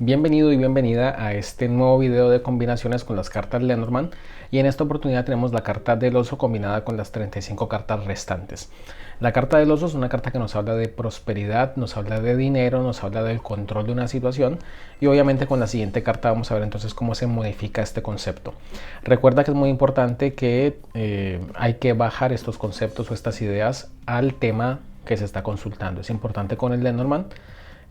Bienvenido y bienvenida a este nuevo video de combinaciones con las cartas Lenormand, y en esta oportunidad tenemos la carta del oso combinada con las 35 cartas restantes. La carta del oso es una carta que nos habla de prosperidad, nos habla de dinero, nos habla del control de una situación, y obviamente con la siguiente carta vamos a ver entonces cómo se modifica este concepto. Recuerda que es muy importante que hay que bajar estos conceptos o estas ideas al tema que se está consultando. Es importante con el Lenormand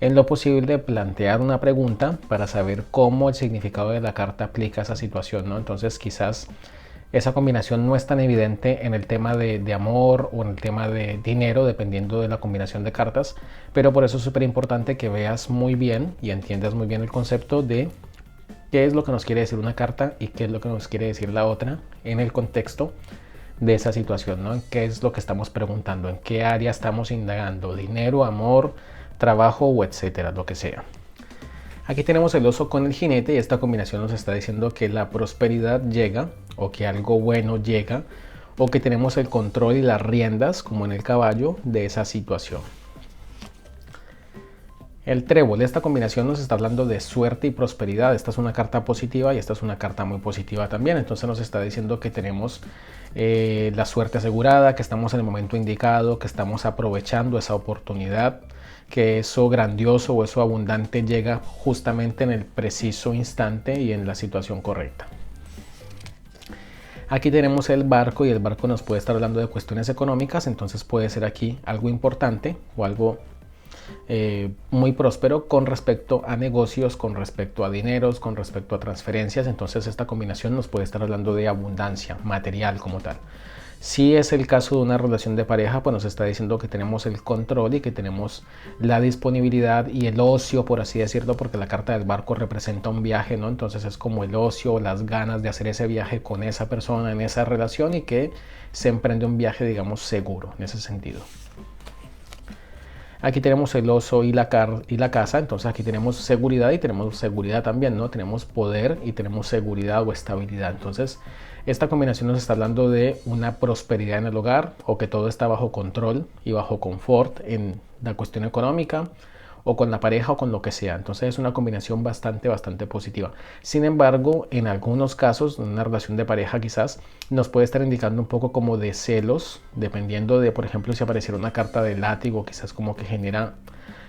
en lo posible plantear una pregunta para saber cómo el significado de la carta aplica a esa situación, ¿no? Entonces quizás esa combinación no es tan evidente en el tema de amor o en el tema de dinero, dependiendo de la combinación de cartas, pero por eso es súper importante que veas muy bien y entiendas muy bien el concepto de qué es lo que nos quiere decir una carta y qué es lo que nos quiere decir la otra en el contexto de esa situación, ¿no? ¿Qué es lo que estamos preguntando? ¿En qué área estamos indagando? ¿Dinero, amor, trabajo o etcétera, lo que sea? Aquí tenemos el oso con el jinete y esta combinación nos está diciendo que la prosperidad llega o que algo bueno llega o que tenemos el control y las riendas, como en el caballo, de esa situación. El trébol, esta combinación nos está hablando de suerte y prosperidad. Esta es una carta positiva y esta es una carta muy positiva también. Entonces nos está diciendo que tenemos la suerte asegurada, que estamos en el momento indicado, que estamos aprovechando esa oportunidad, que eso grandioso o eso abundante llega justamente en el preciso instante y en la situación correcta. Aquí tenemos el barco y el barco nos puede estar hablando de cuestiones económicas, entonces puede ser aquí algo importante o algo muy próspero con respecto a negocios, con respecto a dineros, con respecto a transferencias. Entonces esta combinación nos puede estar hablando de abundancia material como tal. Si es el caso de una relación de pareja, pues nos está diciendo que tenemos el control y que tenemos la disponibilidad y el ocio, por así decirlo, porque la carta del barco representa un viaje, ¿no? Entonces es como el ocio, las ganas de hacer ese viaje con esa persona en esa relación y que se emprende un viaje, digamos, seguro en ese sentido. Aquí tenemos el oso y la casa, entonces aquí tenemos seguridad y tenemos seguridad también, ¿no? Tenemos poder y tenemos seguridad o estabilidad. Entonces, esta combinación nos está hablando de una prosperidad en el hogar o que todo está bajo control y bajo confort en la cuestión económica o con la pareja o con lo que sea. Entonces es una combinación bastante positiva. Sin embargo, en algunos casos, en una relación de pareja quizás, nos puede estar indicando un poco como de celos, dependiendo de, por ejemplo, si apareciera una carta de látigo, quizás como que genera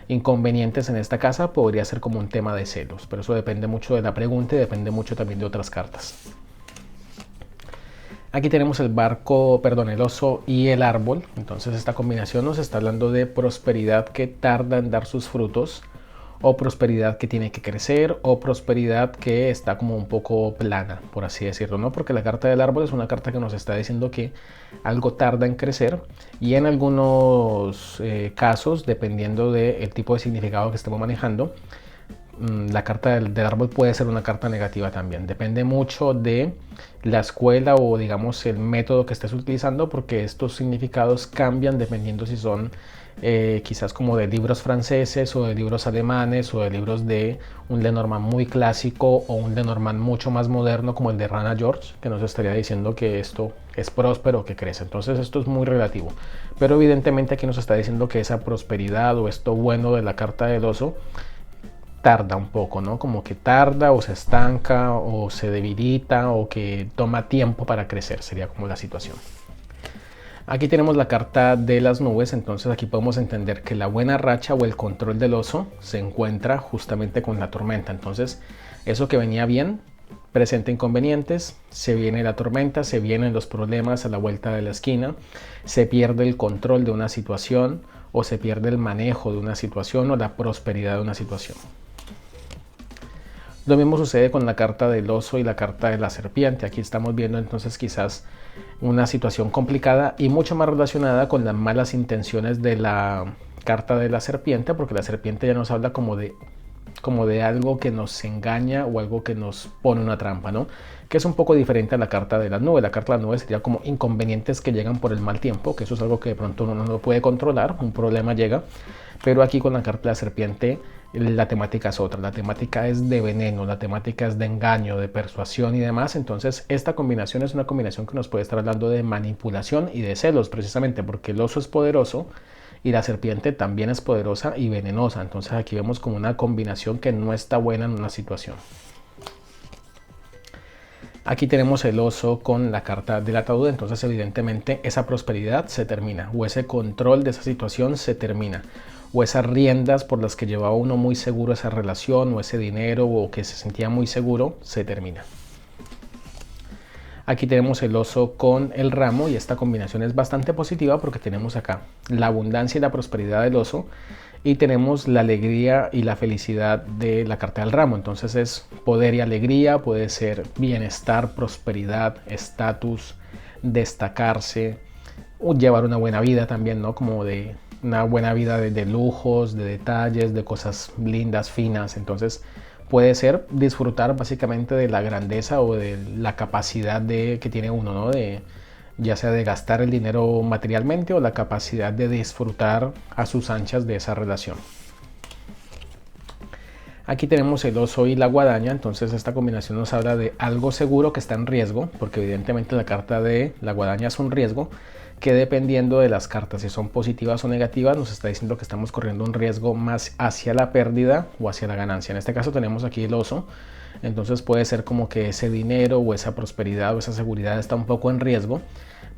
inconvenientes en esta casa, podría ser como un tema de celos, pero eso depende mucho de la pregunta y depende mucho también de otras cartas. Aquí tenemos el barco, perdón, el oso y el árbol. Entonces esta combinación nos está hablando de prosperidad que tarda en dar sus frutos, o prosperidad que tiene que crecer, o prosperidad que está como un poco plana, por así decirlo, ¿no? Porque la carta del árbol es una carta que nos está diciendo que algo tarda en crecer, y en algunos casos, dependiendo del tipo de significado que estemos manejando, la carta del árbol puede ser una carta negativa también. Depende mucho de la escuela o digamos el método que estés utilizando, porque estos significados cambian dependiendo si son quizás como de libros franceses o de libros alemanes o de libros de un Lenormand muy clásico o un Lenormand mucho más moderno como el de Rana George, que nos estaría diciendo que esto es próspero, que crece. Entonces esto es muy relativo, pero evidentemente aquí nos está diciendo que esa prosperidad o esto bueno de la carta del oso tarda un poco, ¿no? Como que tarda o se estanca o se debilita o que toma tiempo para crecer, sería como la situación. Aquí tenemos la carta de las nubes, entonces aquí podemos entender que la buena racha o el control del oso se encuentra justamente con la tormenta. Entonces eso que venía bien presenta inconvenientes, se viene la tormenta, se vienen los problemas a la vuelta de la esquina, se pierde el control de una situación o se pierde el manejo de una situación o la prosperidad de una situación. Lo mismo sucede con la carta del oso y la carta de la serpiente. Aquí estamos viendo entonces quizás una situación complicada y mucho más relacionada con las malas intenciones de la carta de la serpiente, porque la serpiente ya nos habla como de algo que nos engaña o algo que nos pone una trampa, ¿no? Que es un poco diferente a la carta de las nubes. La carta de las nubes sería como inconvenientes que llegan por el mal tiempo, que eso es algo que de pronto uno no lo puede controlar, un problema llega, pero aquí con la carta de la serpiente la temática es otra, la temática es de veneno, la temática es de engaño, de persuasión y demás. Entonces esta combinación es una combinación que nos puede estar hablando de manipulación y de celos, precisamente porque el oso es poderoso y la serpiente también es poderosa y venenosa. Entonces aquí vemos como una combinación que no está buena en una situación. Aquí tenemos el oso con la carta del ataúd, entonces evidentemente esa prosperidad se termina, o ese control de esa situación se termina, o esas riendas por las que llevaba uno muy seguro esa relación, o ese dinero, o que se sentía muy seguro, se termina. Aquí tenemos el oso con el ramo y esta combinación es bastante positiva porque tenemos acá la abundancia y la prosperidad del oso y tenemos la alegría y la felicidad de la carta del ramo. Entonces es poder y alegría, puede ser bienestar, prosperidad, estatus, destacarse, o llevar una buena vida también, ¿no? Como de una buena vida de lujos, de detalles, de cosas lindas, finas. Entonces puede ser disfrutar básicamente de la grandeza o de la capacidad que tiene uno, ¿no? Ya sea de gastar el dinero materialmente o la capacidad de disfrutar a sus anchas de esa relación. Aquí tenemos el oso y la guadaña, entonces esta combinación nos habla de algo seguro que está en riesgo, porque evidentemente la carta de la guadaña es un riesgo que dependiendo de las cartas, si son positivas o negativas, nos está diciendo que estamos corriendo un riesgo más hacia la pérdida o hacia la ganancia. En este caso tenemos aquí el oso, entonces puede ser como que ese dinero o esa prosperidad o esa seguridad está un poco en riesgo.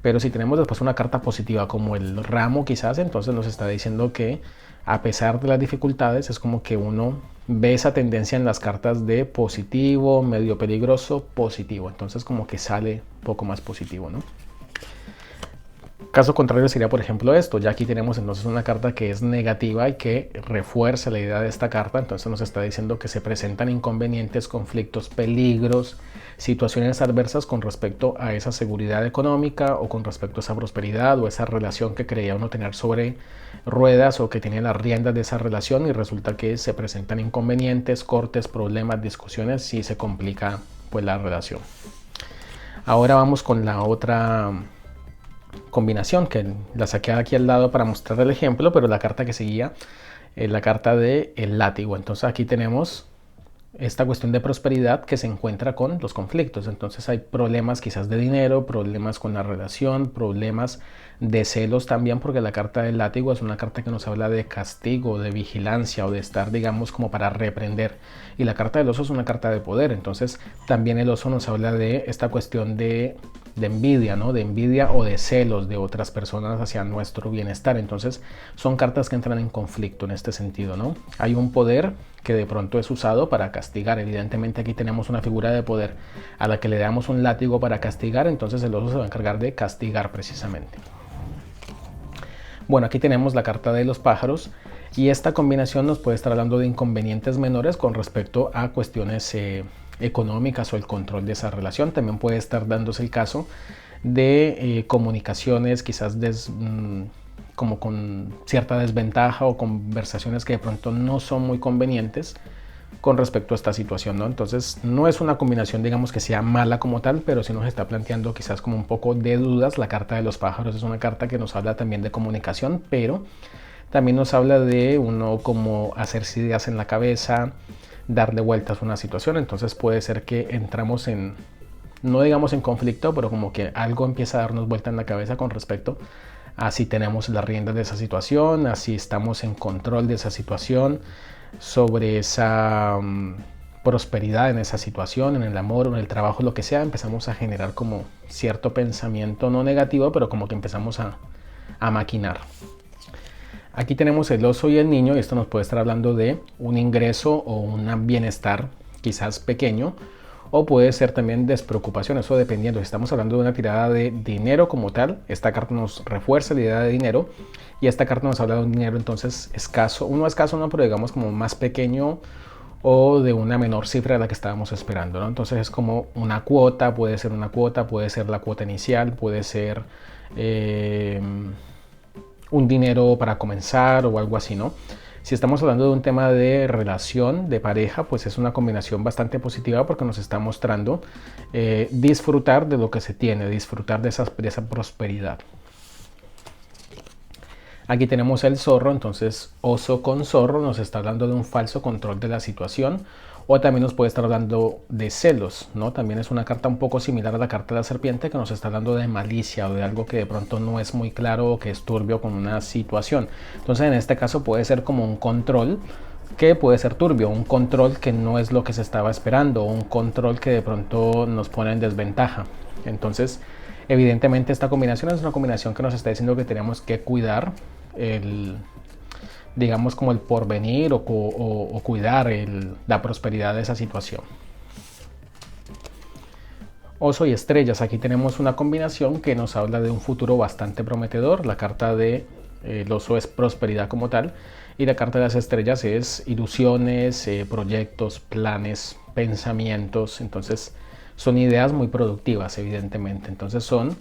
Pero si tenemos después una carta positiva como el ramo quizás, entonces nos está diciendo que a pesar de las dificultades es como que uno ve esa tendencia en las cartas de positivo, medio peligroso, positivo. Entonces como que sale un poco más positivo, ¿no? Caso contrario sería por ejemplo esto, ya aquí tenemos entonces una carta que es negativa y que refuerza la idea de esta carta, entonces nos está diciendo que se presentan inconvenientes, conflictos, peligros, situaciones adversas con respecto a esa seguridad económica o con respecto a esa prosperidad o esa relación que creía uno tener sobre ruedas o que tenía las riendas de esa relación y resulta que se presentan inconvenientes, cortes, problemas, discusiones y se complica pues la relación. Ahora vamos con la otra combinación que la saqué aquí al lado para mostrar el ejemplo, pero la carta que seguía es la carta de el látigo. Entonces aquí tenemos esta cuestión de prosperidad que se encuentra con los conflictos. Entonces hay problemas quizás de dinero, problemas con la relación, problemas de celos también, porque la carta del látigo es una carta que nos habla de castigo, de vigilancia o de estar, digamos, como para reprender. Y la carta del oso es una carta de poder. Entonces también el oso nos habla de esta cuestión de envidia, ¿no? De envidia o de celos de otras personas hacia nuestro bienestar. Entonces son cartas que entran en conflicto en este sentido, ¿no? Hay un poder que de pronto es usado para castigar. Evidentemente aquí tenemos una figura de poder a la que le damos un látigo para castigar, entonces el oso se va a encargar de castigar precisamente. Bueno, aquí tenemos la carta de los pájaros y esta combinación nos puede estar hablando de inconvenientes menores con respecto a cuestiones económicas o el control de esa relación. También puede estar dándose el caso de comunicaciones quizás como con cierta desventaja o conversaciones que de pronto no son muy convenientes con respecto a esta situación, ¿no? Entonces no es una combinación digamos que sea mala como tal, pero sí nos está planteando quizás como un poco de dudas. La carta de los pájaros es una carta que nos habla también de comunicación, pero también nos habla de uno como hacerse ideas en la cabeza, darle vueltas a una situación. Entonces puede ser que entramos en, no digamos en conflicto, pero como que algo empieza a darnos vuelta en la cabeza con respecto a si tenemos las riendas de esa situación, a si estamos en control de esa situación, sobre esa prosperidad en esa situación, en el amor, en el trabajo, lo que sea. Empezamos a generar como cierto pensamiento no negativo, pero como que empezamos a maquinar. Aquí tenemos el oso y el niño y esto nos puede estar hablando de un ingreso o un bienestar quizás pequeño o puede ser también despreocupación, eso dependiendo. Si estamos hablando de una tirada de dinero como tal, esta carta nos refuerza la idea de dinero y esta carta nos habla de un dinero entonces escaso, uno escaso no, pero digamos como más pequeño o de una menor cifra de la que estábamos esperando, ¿no? Entonces es como una cuota, puede ser una cuota, puede ser la cuota inicial, puede ser un dinero para comenzar o algo así, ¿no? Si estamos hablando de un tema de relación, de pareja, pues es una combinación bastante positiva porque nos está mostrando disfrutar de lo que se tiene, disfrutar de esa prosperidad. Aquí tenemos el zorro, entonces oso con zorro nos está hablando de un falso control de la situación O también nos puede estar hablando de celos, ¿no? También es una carta un poco similar a la carta de la serpiente, que nos está hablando de malicia o de algo que de pronto no es muy claro o que es turbio con una situación. Entonces en este caso puede ser como un control que puede ser turbio, un control que no es lo que se estaba esperando, un control que de pronto nos pone en desventaja. Entonces, evidentemente esta combinación es una combinación que nos está diciendo que tenemos que cuidar digamos como el porvenir o cuidar la prosperidad de esa situación. Oso y estrellas, aquí tenemos una combinación que nos habla de un futuro bastante prometedor. La carta de el oso es prosperidad como tal y la carta de las estrellas es ilusiones, proyectos, planes, pensamientos. Entonces son ideas muy productivas, evidentemente. Entonces son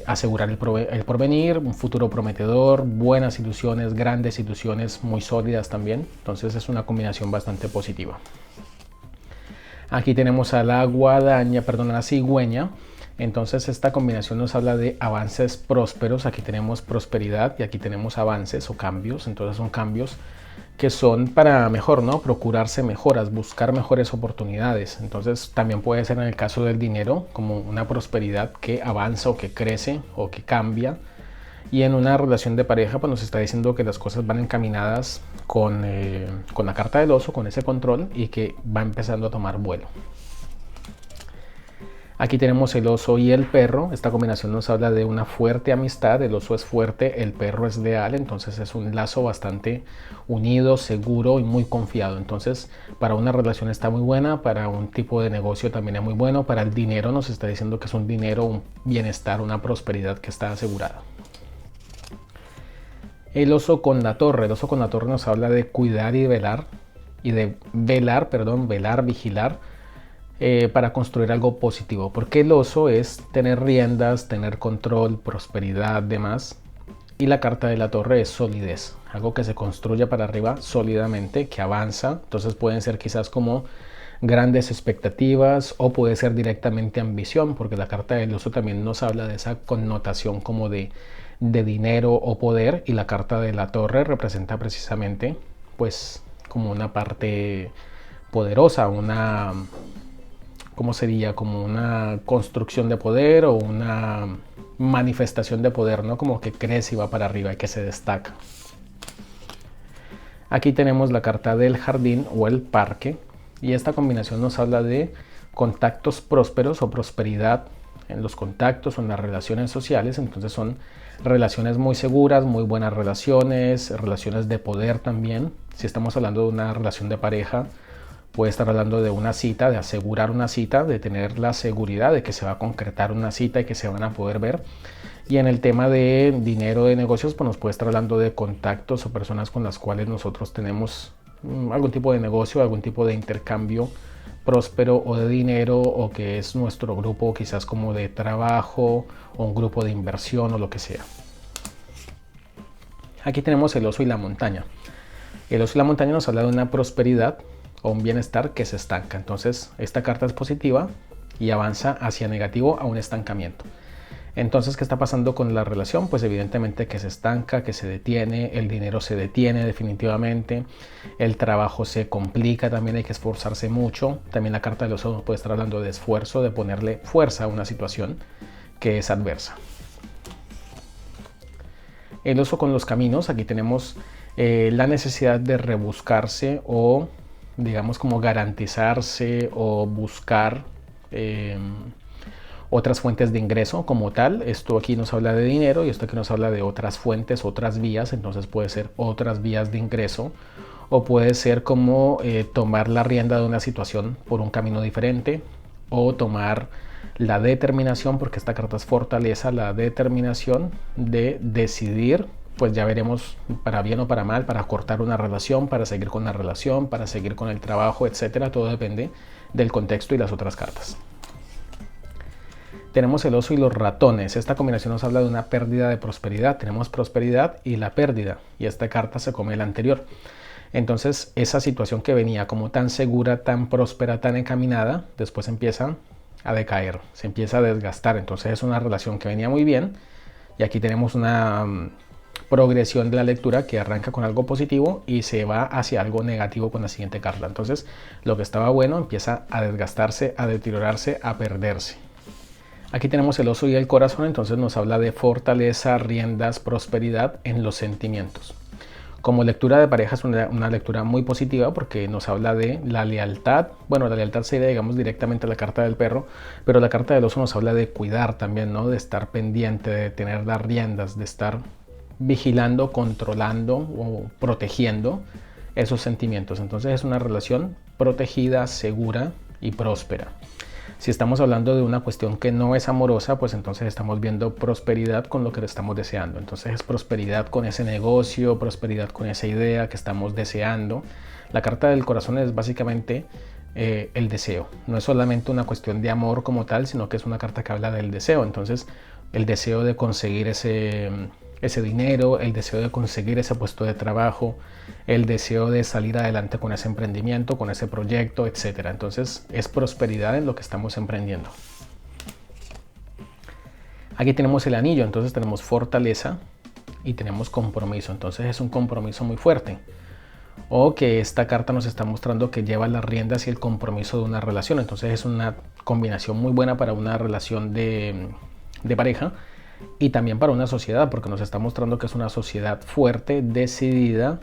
asegurar el porvenir, un futuro prometedor, buenas ilusiones, grandes ilusiones muy sólidas también. Entonces es una combinación bastante positiva. Aquí tenemos a la guadaña, perdón, a la cigüeña. Entonces esta combinación nos habla de avances prósperos. Aquí tenemos prosperidad y aquí tenemos avances o cambios. Entonces son cambios que son para mejor, ¿no? Procurarse mejoras, buscar mejores oportunidades. Entonces también puede ser en el caso del dinero como una prosperidad que avanza o que crece o que cambia. Y en una relación de pareja pues nos está diciendo que las cosas van encaminadas con la carta del oso, con ese control y que va empezando a tomar vuelo. Aquí tenemos el oso y el perro. Esta combinación nos habla de una fuerte amistad. El oso es fuerte, el perro es leal. Entonces es un lazo bastante unido, seguro y muy confiado. Entonces para una relación está muy buena, para un tipo de negocio también es muy bueno. Para el dinero nos está diciendo que es un dinero, un bienestar, una prosperidad que está asegurada. El oso con la torre. El oso con la torre nos habla de cuidar y velar. Y de velar, vigilar. Para construir algo positivo, porque el oso es tener riendas, tener control, prosperidad, demás, y la carta de la torre es solidez, algo que se construye para arriba sólidamente, que avanza. Entonces pueden ser quizás como grandes expectativas o puede ser directamente ambición, porque la carta del oso también nos habla de esa connotación como de dinero o poder, y la carta de la torre representa precisamente pues como una parte poderosa, una, ¿cómo sería? Como una construcción de poder o una manifestación de poder, ¿no? Como que crece y va para arriba y que se destaca. Aquí tenemos la carta del jardín o el parque y esta combinación nos habla de contactos prósperos o prosperidad en los contactos o en las relaciones sociales. Entonces son relaciones muy seguras, muy buenas relaciones, relaciones de poder también. Si estamos hablando de una relación de pareja, puede estar hablando de una cita, de asegurar una cita, de tener la seguridad de que se va a concretar una cita y que se van a poder ver. Y en el tema de dinero, de negocios, pues nos puede estar hablando de contactos o personas con las cuales nosotros tenemos algún tipo de negocio, algún tipo de intercambio próspero o de dinero, o que es nuestro grupo quizás como de trabajo o un grupo de inversión o lo que sea. Aquí tenemos el oso y la montaña. El oso y la montaña nos habla de una prosperidad o un bienestar que se estanca. Entonces esta carta es positiva y avanza hacia negativo a un estancamiento. Entonces, ¿qué está pasando con la relación? Pues evidentemente que se estanca, que se detiene, el dinero se detiene definitivamente, el trabajo se complica, también hay que esforzarse mucho. También la carta de los ojos puede estar hablando de esfuerzo, de ponerle fuerza a una situación que es adversa. El oso con los caminos, aquí tenemos la necesidad de rebuscarse o digamos como garantizarse o buscar otras fuentes de ingreso como tal. Esto aquí nos habla de dinero y esto aquí nos habla de otras fuentes, otras vías. Entonces puede ser otras vías de ingreso o puede ser como tomar la rienda de una situación por un camino diferente o tomar la determinación, porque esta carta es fortaleza, la determinación de decidir, pues ya veremos, para bien o para mal, para cortar una relación, para seguir con la relación, para seguir con el trabajo, etcétera. Todo depende del contexto y las otras cartas. Tenemos el oso y los ratones. Esta combinación nos habla de una pérdida de prosperidad. Tenemos prosperidad y la pérdida, y esta carta se come la anterior. Entonces esa situación que venía como tan segura, tan próspera, tan encaminada, después empieza a decaer, se empieza a desgastar. Entonces es una relación que venía muy bien y aquí tenemos una progresión de la lectura que arranca con algo positivo y se va hacia algo negativo con la siguiente carta. Entonces lo que estaba bueno empieza a desgastarse, a deteriorarse, a perderse. Aquí tenemos el oso y el corazón, entonces nos habla de fortaleza, riendas, prosperidad en los sentimientos. Como lectura de pareja es una lectura muy positiva porque nos habla de la lealtad. Bueno, la lealtad sería, digamos, directamente la carta del perro, pero la carta del oso nos habla de cuidar también, ¿no? De estar pendiente, de tener las riendas, de estar vigilando, controlando o protegiendo esos sentimientos. Entonces es una relación protegida, segura y próspera. Si estamos hablando de una cuestión que no es amorosa, pues entonces estamos viendo prosperidad con lo que estamos deseando. Entonces es prosperidad con ese negocio, prosperidad con esa idea que estamos deseando. La carta del corazón es básicamente el deseo. No es solamente una cuestión de amor como tal, sino que es una carta que habla del deseo. Entonces el deseo de conseguir ese dinero, el deseo de conseguir ese puesto de trabajo, el deseo de salir adelante con ese emprendimiento, con ese proyecto, etc. Entonces es prosperidad en lo que estamos emprendiendo. Aquí tenemos el anillo, entonces tenemos fortaleza y tenemos compromiso. Entonces es un compromiso muy fuerte. O que esta carta nos está mostrando que lleva las riendas y el compromiso de una relación. Entonces es una combinación muy buena para una relación de pareja. Y también para una sociedad, porque nos está mostrando que es una sociedad fuerte, decidida,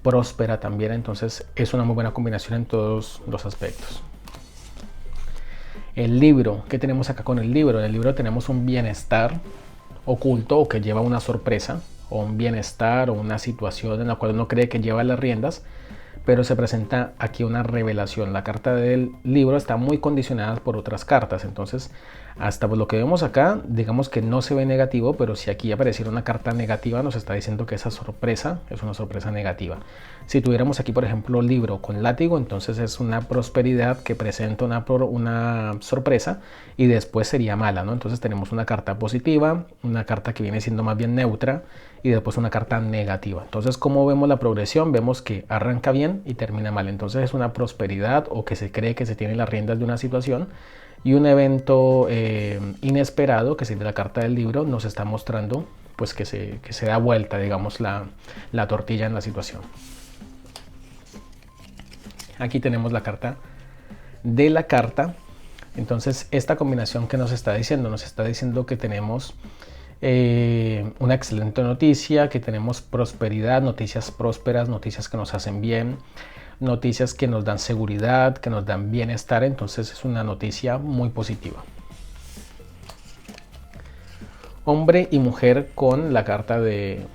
próspera también. Entonces es una muy buena combinación en todos los aspectos. El libro, ¿qué tenemos acá con el libro? En el libro tenemos un bienestar oculto o que lleva una sorpresa, o un bienestar o una situación en la cual uno cree que lleva las riendas, pero se presenta aquí una revelación. La carta del libro está muy condicionada por otras cartas, entonces hasta por lo que vemos acá, digamos que no se ve negativo, pero si aquí apareciera una carta negativa nos está diciendo que esa sorpresa es una sorpresa negativa. Si tuviéramos aquí por ejemplo libro con látigo, entonces es una prosperidad que presenta una sorpresa y después sería mala, ¿no? Entonces tenemos una carta positiva, una carta que viene siendo más bien neutra y después una carta negativa. Entonces, ¿cómo vemos la progresión? Vemos que arranca bien y termina mal. Entonces es una prosperidad o que se cree que se tiene las riendas de una situación, y un evento inesperado, que sería la carta del libro, nos está mostrando pues que se da vuelta, digamos, la tortilla en la situación. Aquí tenemos la carta de la carta. Entonces esta combinación que nos está diciendo que tenemos una excelente noticia, que tenemos prosperidad, noticias prósperas, noticias que nos hacen bien, noticias que nos dan seguridad, que nos dan bienestar. Entonces es una noticia muy positiva. Hombre y mujer con la carta del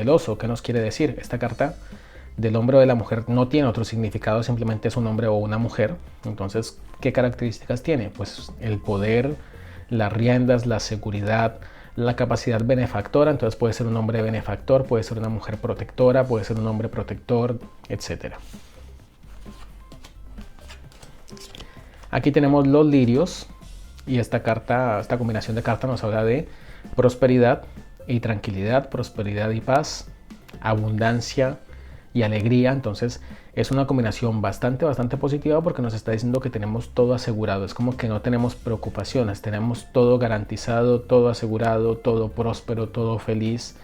oso. ¿Qué nos quiere decir? Esta carta del hombre o de la mujer no tiene otro significado, simplemente es un hombre o una mujer. Entonces, ¿qué características tiene? Pues el poder, las riendas, la seguridad, la capacidad benefactora. Entonces puede ser un hombre benefactor, puede ser una mujer protectora, puede ser un hombre protector, etc. Aquí tenemos los lirios y esta combinación de cartas nos habla de prosperidad y tranquilidad, prosperidad y paz, abundancia y alegría. Entonces es una combinación bastante positiva porque nos está diciendo que tenemos todo asegurado. Es como que no tenemos preocupaciones, tenemos todo garantizado, todo asegurado, todo próspero, todo feliz,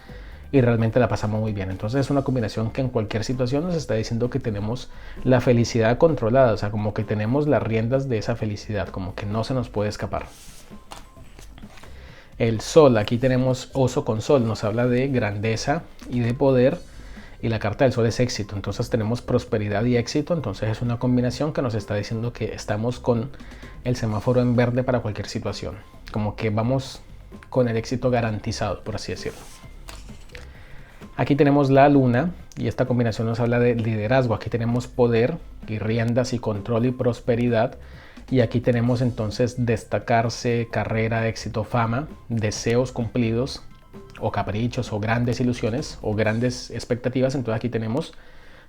y realmente la pasamos muy bien. Entonces es una combinación que en cualquier situación nos está diciendo que tenemos la felicidad controlada, o sea, como que tenemos las riendas de esa felicidad, como que no se nos puede escapar. El sol, aquí tenemos oso con sol, nos habla de grandeza y de poder, y la carta del sol es éxito. Entonces tenemos prosperidad y éxito. Entonces es una combinación que nos está diciendo que estamos con el semáforo en verde para cualquier situación, como que vamos con el éxito garantizado, por así decirlo. Aquí tenemos la luna y esta combinación nos habla de liderazgo. Aquí tenemos poder y riendas y control y prosperidad. Y aquí tenemos entonces destacarse, carrera, éxito, fama, deseos cumplidos o caprichos o grandes ilusiones o grandes expectativas. Entonces aquí tenemos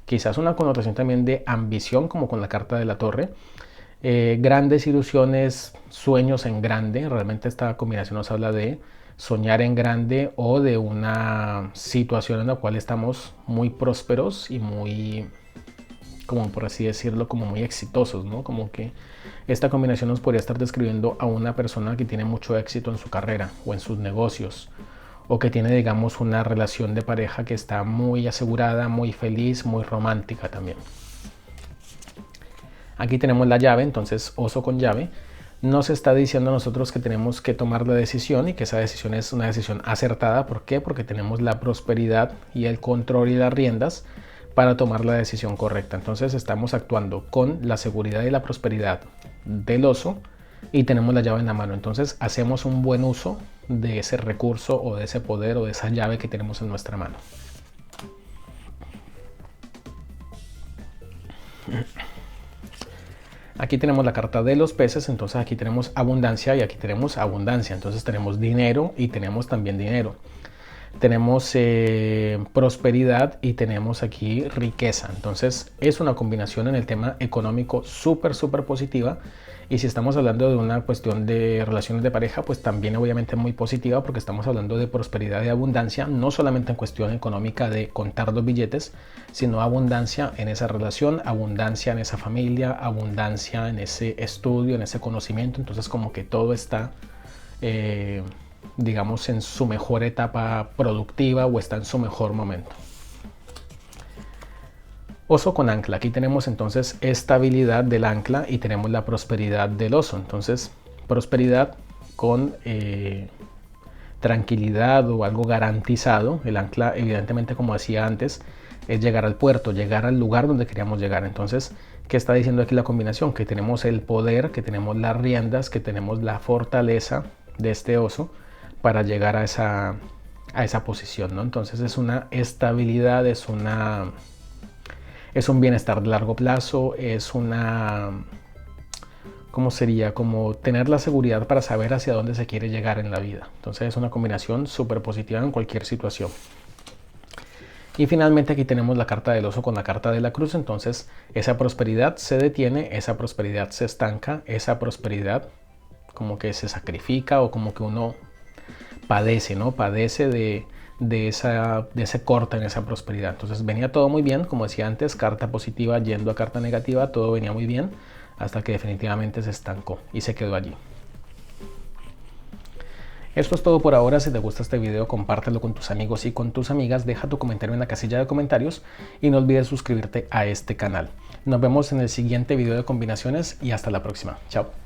quizás una connotación también de ambición, como con la carta de la torre. Grandes ilusiones, sueños en grande. Realmente esta combinación nos habla de soñar en grande o de una situación en la cual estamos muy prósperos y muy, como por así decirlo, como muy exitosos, ¿no? Como que esta combinación nos podría estar describiendo a una persona que tiene mucho éxito en su carrera o en sus negocios, o que tiene, digamos, una relación de pareja que está muy asegurada, muy feliz, muy romántica también. Aquí tenemos la llave, entonces oso con llave nos está diciendo a nosotros que tenemos que tomar la decisión y que esa decisión es una decisión acertada. ¿Por qué? Porque tenemos la prosperidad y el control y las riendas para tomar la decisión correcta. Entonces estamos actuando con la seguridad y la prosperidad del oso y tenemos la llave en la mano. Entonces hacemos un buen uso de ese recurso o de ese poder o de esa llave que tenemos en nuestra mano. Aquí tenemos la carta de los peces, entonces aquí tenemos abundancia y aquí tenemos abundancia. Entonces tenemos dinero y tenemos también dinero. Tenemos prosperidad y tenemos aquí riqueza. Entonces es una combinación en el tema económico súper positiva. Y si estamos hablando de una cuestión de relaciones de pareja, pues también obviamente muy positiva, porque estamos hablando de prosperidad y abundancia, no solamente en cuestión económica de contar los billetes, sino abundancia en esa relación, abundancia en esa familia, abundancia en ese estudio, en ese conocimiento. Entonces como que todo está digamos en su mejor etapa productiva o está en su mejor momento. Oso con ancla. Aquí tenemos entonces estabilidad del ancla y tenemos la prosperidad del oso. Entonces prosperidad con tranquilidad o algo garantizado. El ancla, evidentemente, como decía antes, es llegar al puerto, llegar al lugar donde queríamos llegar. Entonces, ¿qué está diciendo aquí la combinación? Que tenemos el poder, que tenemos las riendas, que tenemos la fortaleza de este oso para llegar a esa posición, ¿no? Entonces es una estabilidad, es un bienestar de largo plazo, es una, ¿cómo sería? Como tener la seguridad para saber hacia dónde se quiere llegar en la vida. Entonces es una combinación súper positiva en cualquier situación. Y finalmente aquí tenemos la carta del oso con la carta de la cruz. Entonces esa prosperidad se detiene, esa prosperidad se estanca, esa prosperidad como que se sacrifica o como que uno padece, ¿no? Padece de ese corte en esa prosperidad. Entonces venía todo muy bien, como decía antes, carta positiva yendo a carta negativa, todo venía muy bien hasta que definitivamente se estancó y se quedó allí. Esto es todo por ahora. Si te gusta este video, compártelo con tus amigos y con tus amigas, deja tu comentario en la casilla de comentarios y no olvides suscribirte a este canal. Nos vemos en el siguiente video de combinaciones y hasta la próxima. Chao.